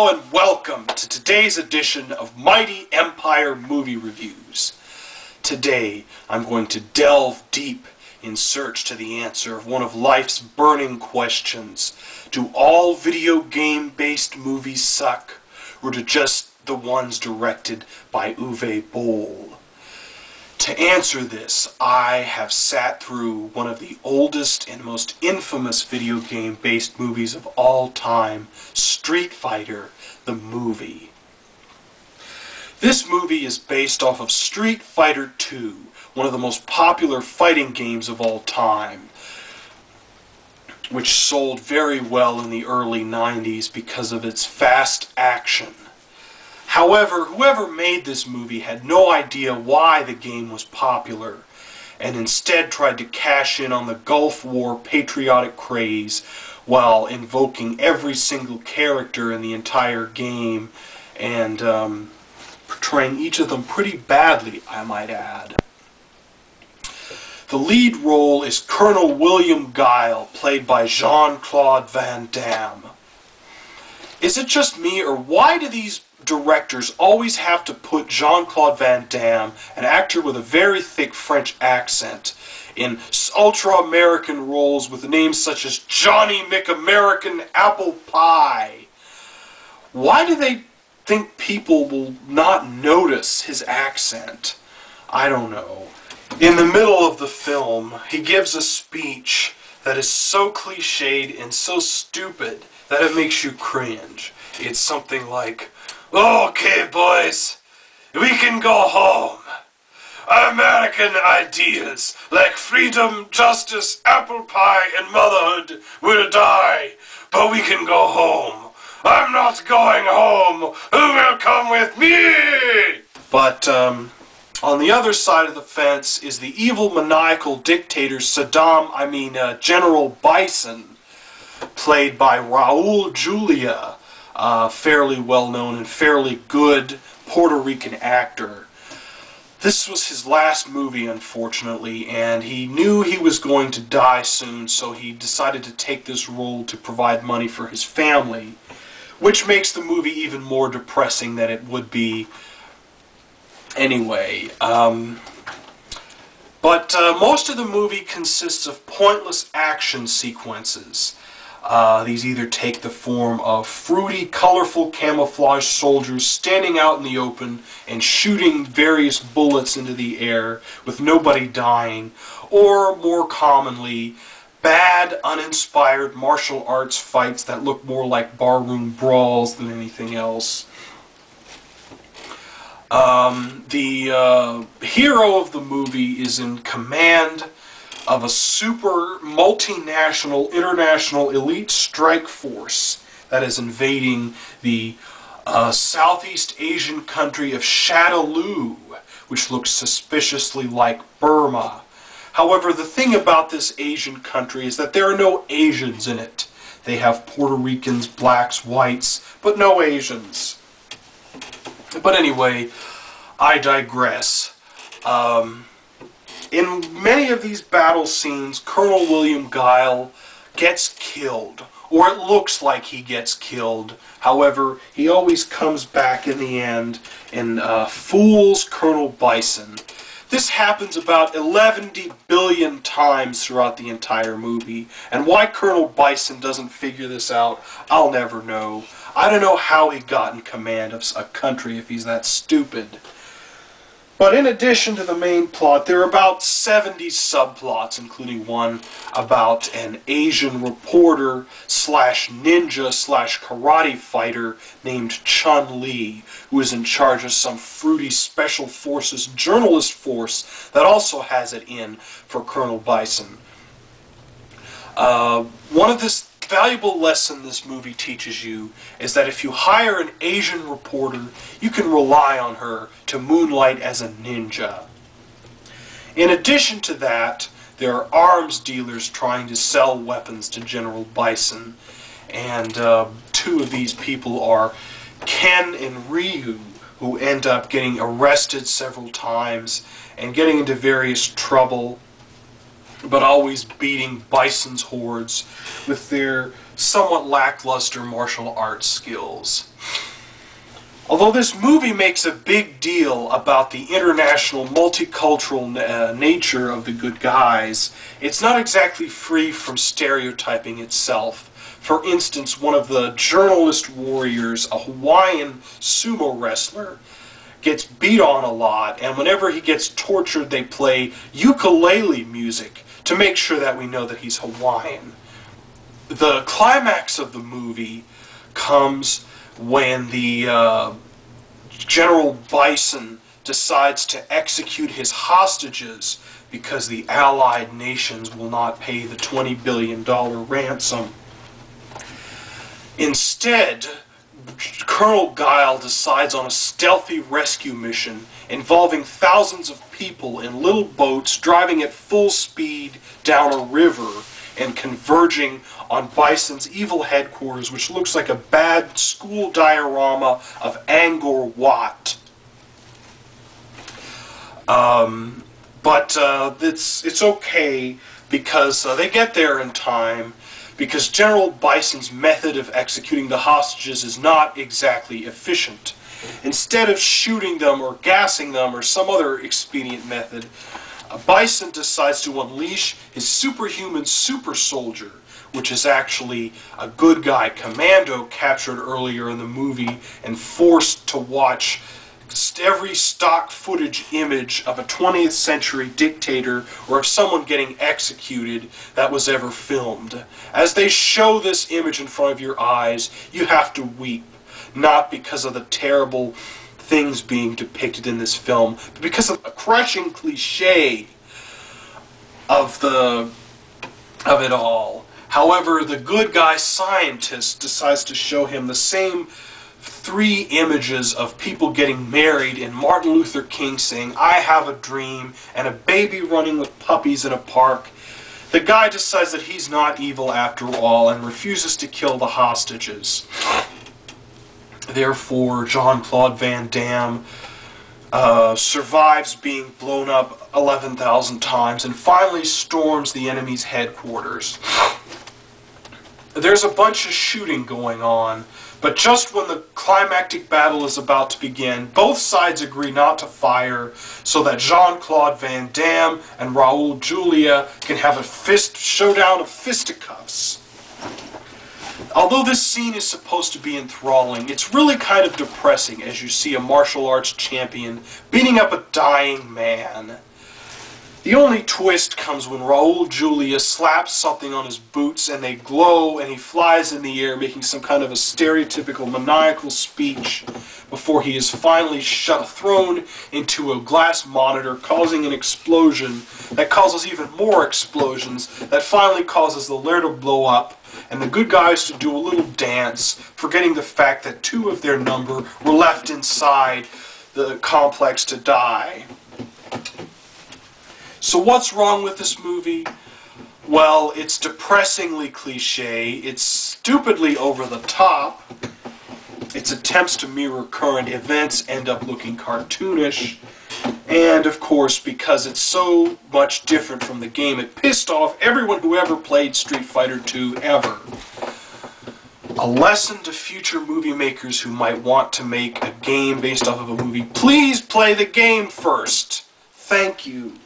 Hello and welcome to today's edition of Mighty Empire Movie Reviews. Today I'm going to delve deep in search to the answer of one of life's burning questions. Do all video game-based movies suck, or do just the ones directed by Uwe Boll? To answer this, I have sat through one of the oldest and most infamous video game-based movies of all time, Street Fighter, the movie. This movie is based off of Street Fighter II, one of the most popular fighting games of all time, which sold very well in the early 90s because of its fast action. However, whoever made this movie had no idea why the game was popular, and instead tried to cash in on the Gulf War patriotic craze while invoking every single character in the entire game and portraying each of them pretty badly, I might add. The lead role is Colonel William Guile, played by Jean-Claude Van Damme. Is it just me, or why do these directors always have to put Jean-Claude Van Damme, an actor with a very thick French accent, in ultra-American roles with names such as Johnny McAmerican Apple Pie? Why do they think people will not notice his accent? I don't know. In the middle of the film, he gives a speech that is so cliched and so stupid that it makes you cringe. It's something like, "Okay, boys, we can go home. American ideas like freedom, justice, apple pie, and motherhood will die, but we can go home. I'm not going home. Who will come with me?" But, on the other side of the fence is the evil, maniacal dictator General Bison, played by Raul Julia, a fairly well-known and fairly good Puerto Rican actor. This was his last movie, unfortunately, and he knew he was going to die soon, so he decided to take this role to provide money for his family, which makes the movie even more depressing than it would be anyway. Most of the movie consists of pointless action sequences. These either take the form of fruity, colorful camouflage soldiers standing out in the open and shooting various bullets into the air with nobody dying, or more commonly, bad, uninspired martial arts fights that look more like barroom brawls than anything else. The hero of the movie is in command of a super multinational, international elite strike force that is invading the Southeast Asian country of Shadaloo, which looks suspiciously like Burma. However, the thing about this Asian country is that there are no Asians in it. They have Puerto Ricans, blacks, whites, but no Asians. But anyway, I digress. In many of these battle scenes, Colonel William Guile gets killed, or it looks like he gets killed. However, he always comes back in the end and fools Colonel Bison. This happens about 11 billion times throughout the entire movie, and why Colonel Bison doesn't figure this out, I'll never know. I don't know how he got in command of a country if he's that stupid. But in addition to the main plot, there are about 70 subplots, including one about an Asian reporter slash ninja slash karate fighter named Chun-Li, who is in charge of some fruity special forces journalist force that also has it in for Colonel Bison. One of this valuable lesson this movie teaches you is that if you hire an Asian reporter, you can rely on her to moonlight as a ninja. In addition to that, there are arms dealers trying to sell weapons to General Bison, and two of these people are Ken and Ryu, who end up getting arrested several times and getting into various trouble, but always beating Bison's hordes with their somewhat lackluster martial arts skills. Although this movie makes a big deal about the international multicultural nature of the good guys, it's not exactly free from stereotyping itself. For instance, one of the journalist warriors, a Hawaiian sumo wrestler, gets beat on a lot, and whenever he gets tortured they play ukulele music to make sure that we know that he's Hawaiian. The climax of the movie comes when the General Bison decides to execute his hostages because the Allied nations will not pay the $20 billion ransom. Instead, Colonel Guile decides on a stealthy rescue mission involving thousands of people in little boats driving at full speed down a river and converging on Bison's evil headquarters, which looks like a bad school diorama of Angkor Wat. But it's okay because they get there in time, because General Bison's method of executing the hostages is not exactly efficient. Instead of shooting them or gassing them or some other expedient method, Bison decides to unleash his superhuman super soldier, which is actually a good guy commando captured earlier in the movie and forced to watch every stock footage image of a 20th century dictator or of someone getting executed that was ever filmed. As they show this image in front of your eyes, you have to weep, not because of the terrible things being depicted in this film, but because of a crushing cliche of it all. However, the good guy scientist decides to show him the same 3 images of people getting married and Martin Luther King saying, "I have a dream," and a baby running with puppies in a park. The guy decides that he's not evil after all and refuses to kill the hostages. Therefore, Jean-Claude Van Damme survives being blown up 11,000 times and finally storms the enemy's headquarters. There's a bunch of shooting going on, but just when the climactic battle is about to begin, both sides agree not to fire so that Jean-Claude Van Damme and Raul Julia can have a showdown of fisticuffs. Although this scene is supposed to be enthralling, it's really kind of depressing as you see a martial arts champion beating up a dying man. The only twist comes when Raul Julia slaps something on his boots and they glow and he flies in the air making some kind of a stereotypical maniacal speech before he is finally thrown into a glass monitor, causing an explosion that causes even more explosions that finally causes the lair to blow up and the good guys to do a little dance, forgetting the fact that 2 of their number were left inside the complex to die. So what's wrong with this movie? Well, it's depressingly cliche, it's stupidly over the top, its attempts to mirror current events end up looking cartoonish, and of course, because it's so much different from the game, it pissed off everyone who ever played Street Fighter II ever. A lesson to future movie makers who might want to make a game based off of a movie: please play the game first. Thank you.